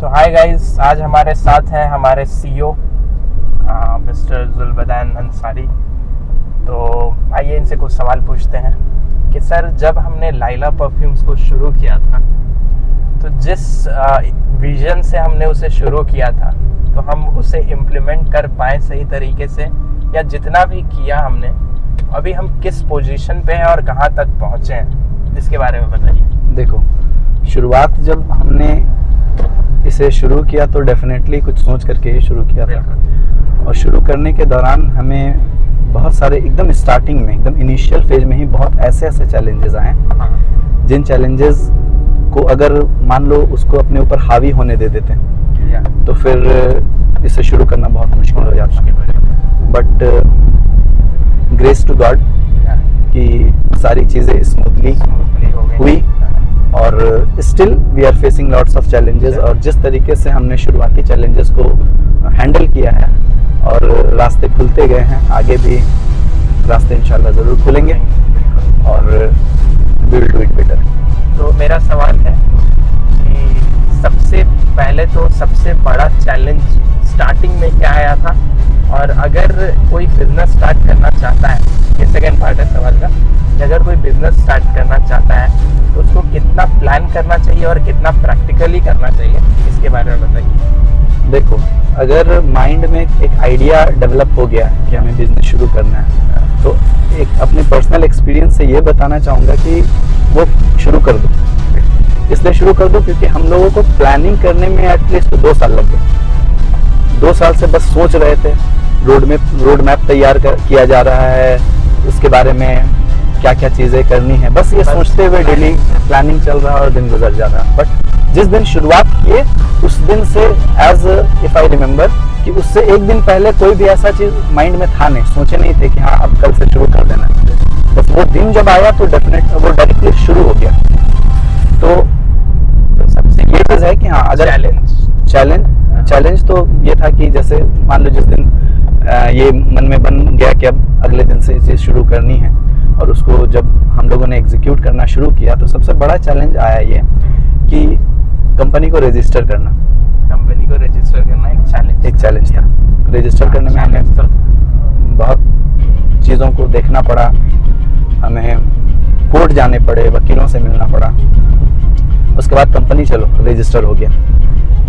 तो hi guys, आज हमारे साथ हैं हमारे सीईओ मिस्टर जुल्बदैन अंसारी। तो आइए इनसे कुछ सवाल पूछते हैं कि सर, जब हमने लाइला परफ्यूम्स को शुरू किया था तो जिस विजन से हमने उसे शुरू किया था तो हम उसे इम्प्लीमेंट कर पाए सही तरीके से, या जितना भी किया हमने अभी हम किस पोजीशन पे हैं और कहाँ तक पहुँचे हैं, इसके बारे में बताइए। देखो, शुरुआत जब हमने इसे शुरू किया तो डेफिनेटली कुछ सोच करके ही शुरू किया था, और शुरू करने के दौरान हमें बहुत सारे एकदम स्टार्टिंग में, एकदम इनिशियल फेज में ही बहुत ऐसे चैलेंजेस आए जिन चैलेंजेस को अगर मान लो उसको अपने ऊपर हावी होने दे देते तो फिर इसे शुरू करना बहुत मुश्किल हो जाता। बट ग्रेस टू गॉड कि सारी चीज़ें स्मूथली हुई, और still we are facing lots of challenges. और जिस तरीके से हमने शुरुआती चैलेंजेस को हैंडल किया है और रास्ते खुलते गए हैं, आगे भी रास्ते इंशाल्लाह ज़रूर खुलेंगे और we will do it better. तो मेरा सवाल है कि सबसे पहले तो सबसे बड़ा चैलेंज स्टार्टिंग में क्या आया था, और अगर कोई बिजनेस स्टार्ट करना चाहता है, ये सेकेंड पार्ट है सवाल का, कि अगर कोई बिजनेस स्टार्ट करना चाहता है तो उसको कितना प्लान करना चाहिए और कितना प्रैक्टिकली करना चाहिए, इसके बारे में बताइए। देखो, अगर माइंड में एक आइडिया डेवलप हो गया कि हमें बिजनेस शुरू करना है तो एक अपने पर्सनल एक्सपीरियंस से ये बताना चाहूँगा कि वो शुरू कर दो। इसलिए शुरू कर दो क्योंकि हम लोगों को प्लानिंग करने में एटलीस्ट 2 साल लग गए। 2 साल से बस सोच रहे थे, रोड मैप तैयार किया जा रहा है, उसके बारे में क्या क्या चीज़ें करनी है, बस ये सोचते हुए डेली प्लानिंग चल रहा है और दिन गुजर जा रहा है। बट जिस दिन शुरुआत किए उस दिन से, एज इफ आई रिमेम्बर, कि उससे एक दिन पहले कोई भी ऐसा चीज़ माइंड में था नहीं, सोचे नहीं थे कि हाँ अब कल से शुरू कर देना है। बस वो दिन जब आया तो डेफिनेटली वो डायरेक्टली शुरू हो गया। तो सबसे ये चीज़ है कि हाँ, अगर चैलेंज तो ये था कि जैसे मान लो जिस दिन ये मन में बन गया कि अब अगले दिन से ये चीज़ शुरू करनी है, और उसको जब हम लोगों ने एग्जीक्यूट करना शुरू किया तो सबसे बड़ा चैलेंज आया ये कि कंपनी को रजिस्टर करना एक चैलेंज था। रजिस्टर करने में हमें बहुत चीज़ों को देखना पड़ा, हमें कोर्ट जाने पड़े, वकीलों से मिलना पड़ा। उसके बाद कंपनी चलो रजिस्टर हो गया।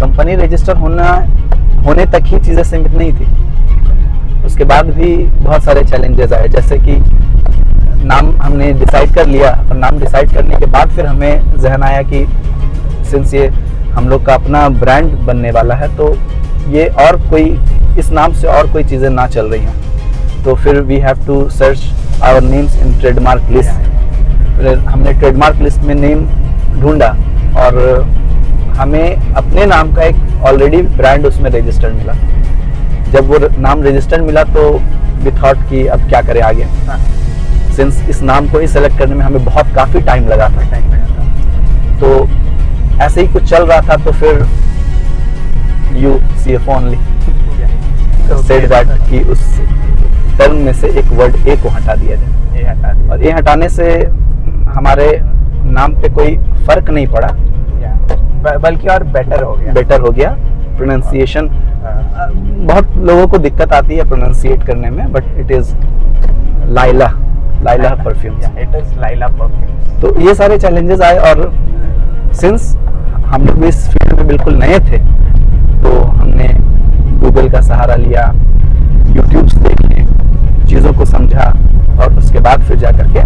कंपनी रजिस्टर होने तक ही चीज़ें सीमित नहीं थी, उसके बाद भी बहुत सारे चैलेंजेस आए। जैसे कि नाम हमने डिसाइड कर लिया, और नाम डिसाइड करने के बाद फिर हमें जहन आया कि सिंस ये हम लोग का अपना ब्रांड बनने वाला है तो ये और कोई इस नाम से और कोई चीज़ें ना चल रही हैं, तो फिर we have to search our names in trademark list. फिर हमने ट्रेडमार्क लिस्ट में नेम ढूंढा और हमें अपने नाम का एक ऑलरेडी ब्रांड उसमें रजिस्टर्ड मिला। जब वो नाम रजिस्टर्ड मिला तो वी थॉट कि अब क्या करें आगे, सिंस इस नाम को ही सेलेक्ट करने में हमें काफ़ी टाइम लगा था। तो ऐसे ही कुछ चल रहा था, तो फिर you CFO only said that कि उस टर्म में से एक वर्ड ए को हटा दिया जाए, और ए हटाने से हमारे नाम पे कोई फर्क नहीं पड़ा, बल्कि और बेटर हो गया। प्रोनाउंसिएशन बहुत लोगों को दिक्कत आती है प्रोनाउंसिएट करने में, but it is Laila perfume. It is Laila perfume. तो ये सारे चैलेंजेस आए, और सिंस हम लोग इस फील्ड में बिल्कुल नए थे तो हमने गूगल का सहारा लिया, यूट्यूब देखे, चीज़ों को समझा, और उसके बाद फिर जा करके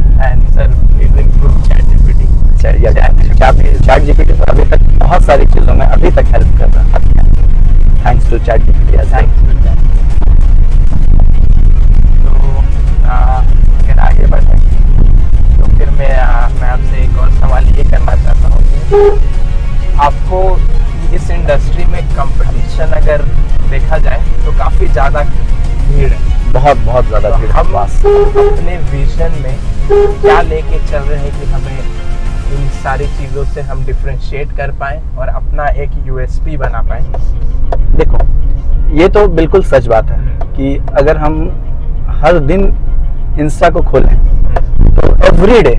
चैट जीपीटी तो अभी तक बहुत सारी चीज़ों में अभी तक हेल्प कर रहा है, थैंक्स टू चैट जीपीटी। अगर आगे बढ़े तो फिर मैं आपसे एक और सवाल ये करना चाहता हूँ कि आपको इस इंडस्ट्री में कंपटीशन अगर देखा जाए तो काफ़ी ज़्यादा भीड़ है, बहुत ज़्यादा भीड़। हम अपने विजन में क्या लेके चल रहे हैं कि हमें इन सारी चीज़ों से हम डिफरेंशिएट कर पाएँ और अपना एक USP बना पाएँ? देखो, ये तो बिल्कुल सच बात है कि अगर हम हर दिन इंस्टा को खोलें तो एवरीडे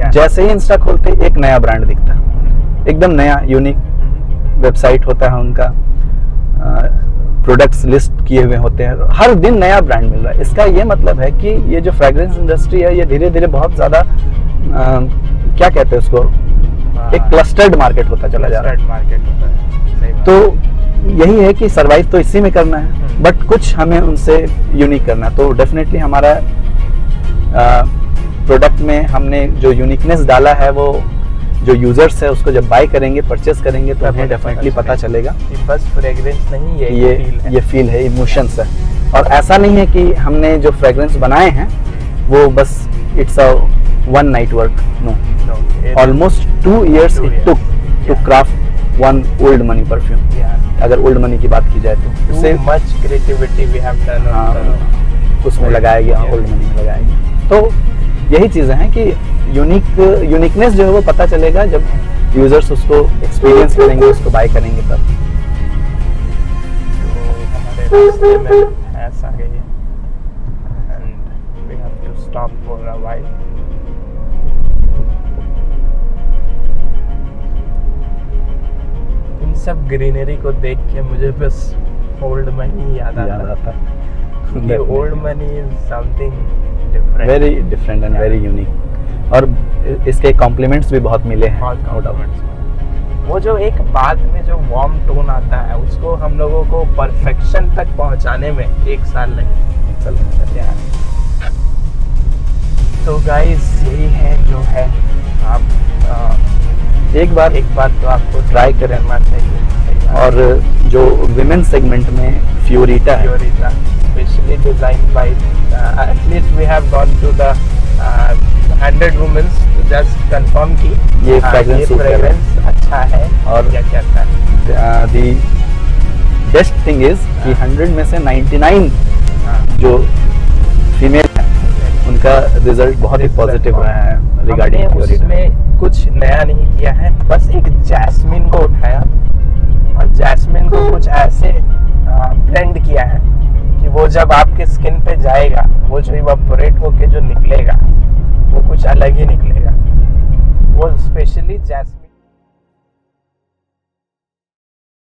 जैसे ही इंस्टा खोलते एक नया ब्रांड दिखता है, एकदम नया, यूनिक, वेबसाइट होता है उनका, प्रोडक्ट्स लिस्ट किए हुए होते हैं, हर दिन नया ब्रांड मिल रहा है। इसका ये मतलब है कि ये जो फ्रेग्रेंस इंडस्ट्री है ये धीरे धीरे बहुत ज़्यादा क्या कहते हैं उसको, एक क्लस्टर्ड मार्केट होता चला जा रहा है। मार्केट होता है, सही बात। तो यही है कि सरवाइव तो इसी में करना है, बट कुछ हमें उनसे यूनिक करना है। तो डेफिनेटली हमारा प्रोडक्ट में हमने जो यूनिकनेस डाला है वो जो यूजर्स है उसको जब बाय करेंगे, परचेस करेंगे तो हमें डेफिनेटली पता चलेगा कि बस फ्रेग्रेंस नहीं है, ये फील है, इमोशंस है। और ऐसा नहीं है कि हमने जो फ्रेग्रेंस बनाए हैं वो बस it's a one night work, no, almost 2 years it took to craft one old money perfume. अगर ओल्ड मनी की बात की जाए तो उससे much creativity we have done, उसमें लगाया गया, ओल्ड मनी में लगाया गया। तो यही चीज़ें हैं कि यूनिकनेस जो है वो पता चलेगा जब यूजर्स उसको एक्सपीरियंस करेंगे, उसको बाय करेंगे तब। तो हमारे रास्ते में भैंस आ गई है and we have to stop for a while. इन सब ग्रीनरी को देख के मुझे बस ओल्ड मनी याद आता है। ये old money is something different, very different and very unique. और इसके कॉम्प्लीमेंट्स भी बहुत मिले हैं, नो डाउट। वो जो एक बाद में जो वार्म टोन आता है उसको हम लोगों को परफेक्शन तक पहुंचाने में 1 साल लगे। चलो तो गाइस यही है जो है, आप एक बार तो आपको ट्राई करना चाहिए। और जो विमेन सेगमेंट में फ्योरिटा है, specially design by at least we have gone to the 100 womens to just confirm कि ये फ्रेग्रेंस अच्छा है। और क्या क्या है दी बेस्ट थिंग इज कि 100 में से 99 जो फीमेल है उनका रिजल्ट बहुत ही पॉजिटिव रहा है रिगार्डिंग फ्योरिटा। उसमें कुछ नया नहीं किया है, बस एक जैस्मिन को उठाया और जैस्मिन को कुछ ऐसे ब्लेंड किया है कि वो जब आपके स्किन पे जाएगा, वो जो इवापोरेट होके जो निकलेगा वो कुछ अलग ही निकलेगा। वो स्पेशली जैस्मिन